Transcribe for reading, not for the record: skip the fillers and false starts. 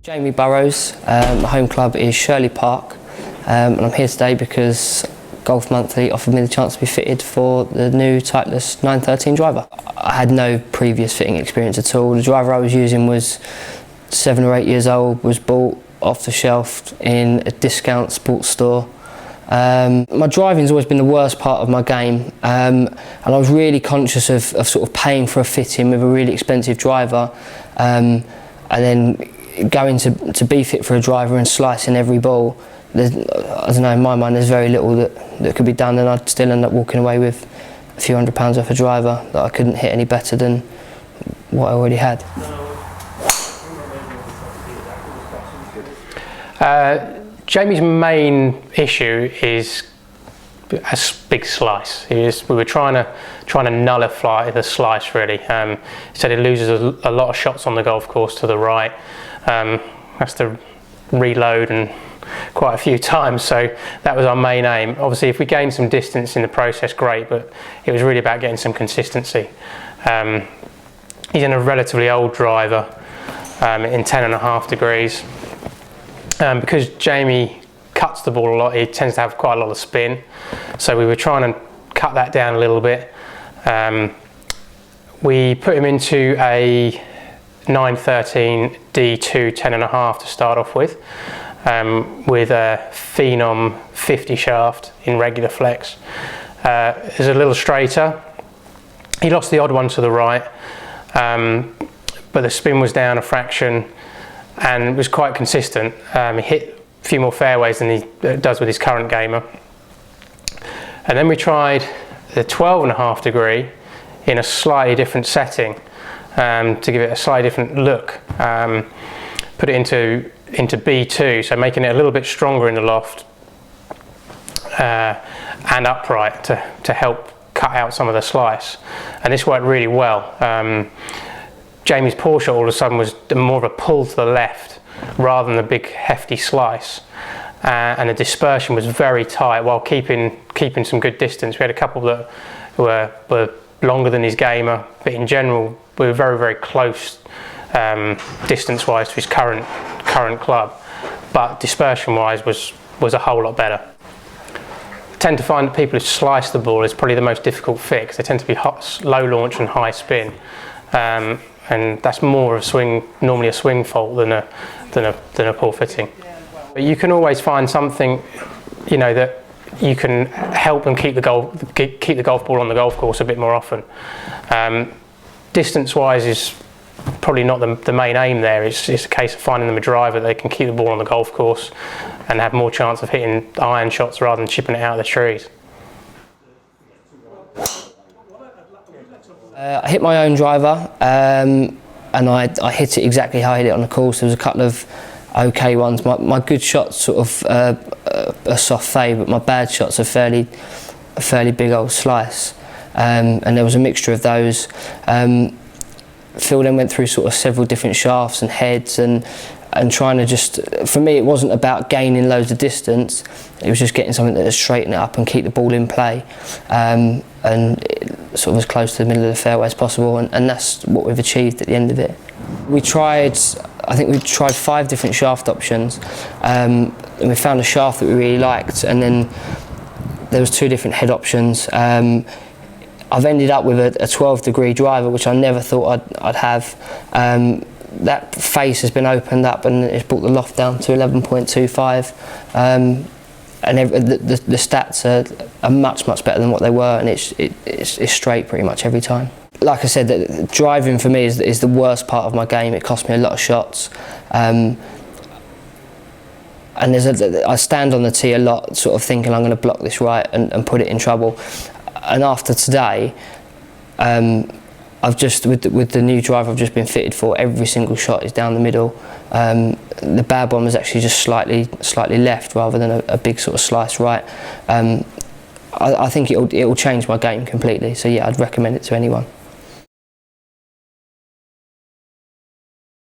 Jamie Burrows, my home club is Shirley Park, and I'm here today because Golf Monthly offered me the chance to be fitted for the new Titleist 913 driver. I had no previous fitting experience at all. The driver I was using was 7 or 8 years old, was bought off the shelf in a discount sports store. My driving's always been the worst part of my game, and I was really conscious of sort of paying for a fitting with a really expensive driver, and then going to be fit for a driver and slicing every ball. I don't know, in my mind there's very little that could be done, and I'd still end up walking away with a few £100 off a driver that I couldn't hit any better than what I already had. Jamie's main issue is a big slice. We were trying to nullify the slice really. He said he loses a lot of shots on the golf course to the right. Has to reload and quite a few times, so that was our main aim. Obviously if we gained some distance in the process, great, but it was really about getting some consistency. He's in a relatively old driver in 10.5 degrees. Because Jamie cuts the ball a lot, he tends to have quite a lot of spin, so we were trying to cut that down a little bit. We put him into a 913 D2 10.5 to start off with a Phenom 50 shaft in regular flex. It's a little straighter. He lost the odd one to the right, but the spin was down a fraction and was quite consistent. He hit a few more fairways than he does with his current gamer. And then we tried the 12.5 degree in a slightly different setting to give it a slightly different look. Put it into B2, so making it a little bit stronger in the loft and upright to help cut out some of the slice. And this worked really well. Jamie's poor shot all of a sudden was more of a pull to the left rather than the big hefty slice, and the dispersion was very tight while keeping some good distance. We had a couple that were longer than his gamer, but in general we were very, very close distance wise to his current club, but dispersion wise was a whole lot better. I tend to find that people who slice the ball is probably the most difficult fit because they tend to be low launch and high spin. And that's more of normally a swing fault than a poor fitting. But you can always find something, you know, that you can help them keep the golf ball on the golf course a bit more often. Distance-wise is probably not the main aim there. It's a case of finding them a driver that they can keep the ball on the golf course and have more chance of hitting iron shots rather than chipping it out of the trees. I hit my own driver, and I hit it exactly how I hit it on the course. There was a couple of okay ones. My good shots sort of a soft fade, but my bad shots are a fairly big old slice. And there was a mixture of those. Phil then went through sort of several different shafts and heads and trying to just, for me it wasn't about gaining loads of distance, it was just getting something that would straighten it up and keep the ball in play, and sort of as close to the middle of the fairway as possible, and that's what we've achieved at the end of it. I think we tried 5 different shaft options, and we found a shaft that we really liked, and then there was 2 different head options. I've ended up with a 12 degree driver, which I never thought I'd have. That face has been opened up and it's brought the loft down to 11.25, and the stats are much better than what they were, and it's straight pretty much every time. Like I said, the driving for me is the worst part of my game. It cost me a lot of shots, and I stand on the tee a lot sort of thinking I'm going to block this right and put it in trouble. And after today, I've just, with the new driver I've just been fitted for, every single shot is down the middle. The bad one was actually just slightly left rather than a big sort of slice right. I think it'll change my game completely. So yeah, I'd recommend it to anyone.